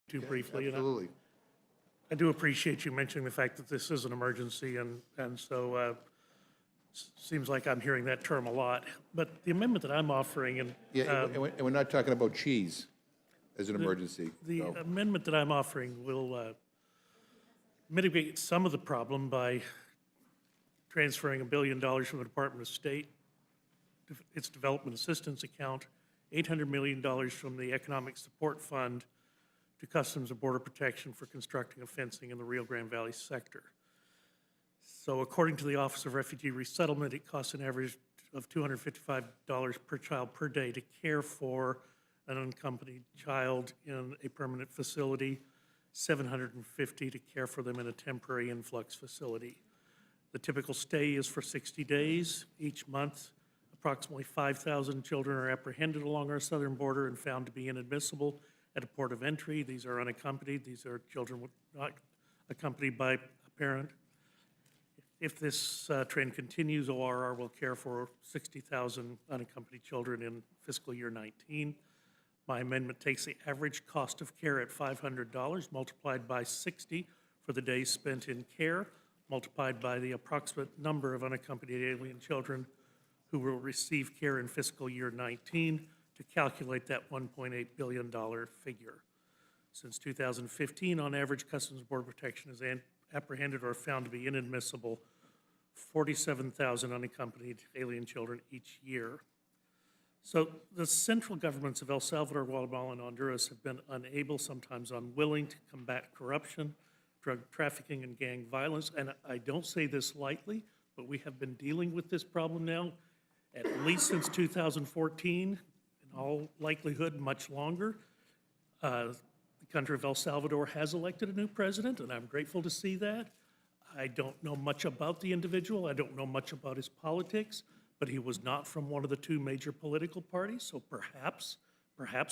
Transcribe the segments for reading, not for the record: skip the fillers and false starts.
too briefly. Absolutely. I do appreciate you mentioning the fact that this is an emergency, and so seems like I'm hearing that term a lot. But the amendment that I'm offering, and Yeah, and we're not talking about cheese as an emergency. the so. amendment that I'm offering will mitigate some of the problem by transferring $1 billion from the Department of State, its Development Assistance account, $800 million from the Economic Support Fund to Customs and Border Protection for constructing a fencing in the Rio Grande Valley sector. So according to the Office of Refugee Resettlement, it costs an average of $255 per child per day to care for an unaccompanied child in a permanent facility, $750 to care for them in a temporary influx facility. The typical stay is for 60 days. Each month, approximately 5,000 children are apprehended along our southern border and found to be inadmissible at a port of entry. These are unaccompanied. These are children not accompanied by a parent. If this trend continues, ORR will care for 60,000 unaccompanied children in fiscal year 19. My amendment takes the average cost of care at $500 multiplied by 60 for the days spent in care, multiplied by the approximate number of unaccompanied alien children who will receive care in fiscal year 19 to calculate that $1.8 billion figure. Since 2015, on average, Customs and Border Protection has apprehended or found to be inadmissible 47,000 unaccompanied alien children each year. So the central governments of El Salvador, Guatemala, and Honduras have been unable, sometimes unwilling, to combat corruption, drug trafficking, and gang violence. And I don't say this lightly, but we have been dealing with this problem now at least since 2014, in all likelihood much longer. The country of El Salvador has elected a new president, and I'm grateful to see that. I don't know much about the individual. I don't know much about his politics, but he was not from one of the two major political parties, so perhaps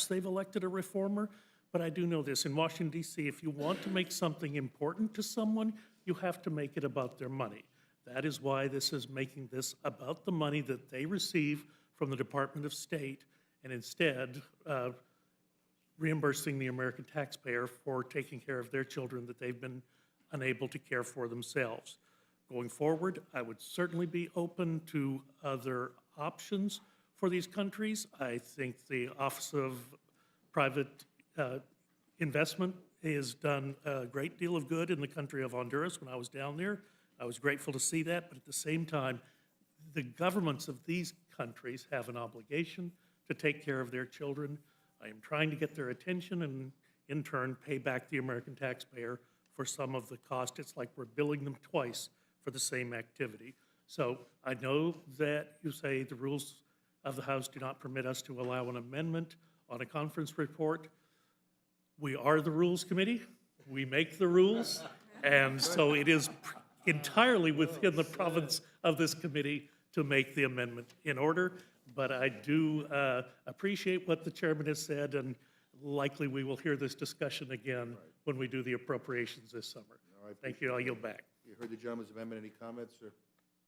they've elected a reformer. But I do know this, in Washington, D.C., if you want to make something important to someone, you have to make it about their money. That is why this is making this about the money that they receive from the Department of State, and instead reimbursing the American taxpayer for taking care of their children that they've been unable to care for themselves. Going forward, I would certainly be open to other options for these countries. I think the Office of Private Investment has done a great deal of good in the country of Honduras when I was down there. I was grateful to see that, but at the same time, the governments of these countries have an obligation to take care of their children. I am trying to get their attention and in turn pay back the American taxpayer for some of the cost. It's like we're billing them twice for the same activity. So I know that you say the rules of the House do not permit us to allow an amendment on a conference report. We are the Rules Committee. We make the rules. And so it is entirely within the province of this committee to make the amendment in order. But I do appreciate what the chairman has said, and likely we will hear this discussion again when we do the appropriations this summer. No, Thank you. I'll yield back. You heard the gentleman's amendment. Any comments or?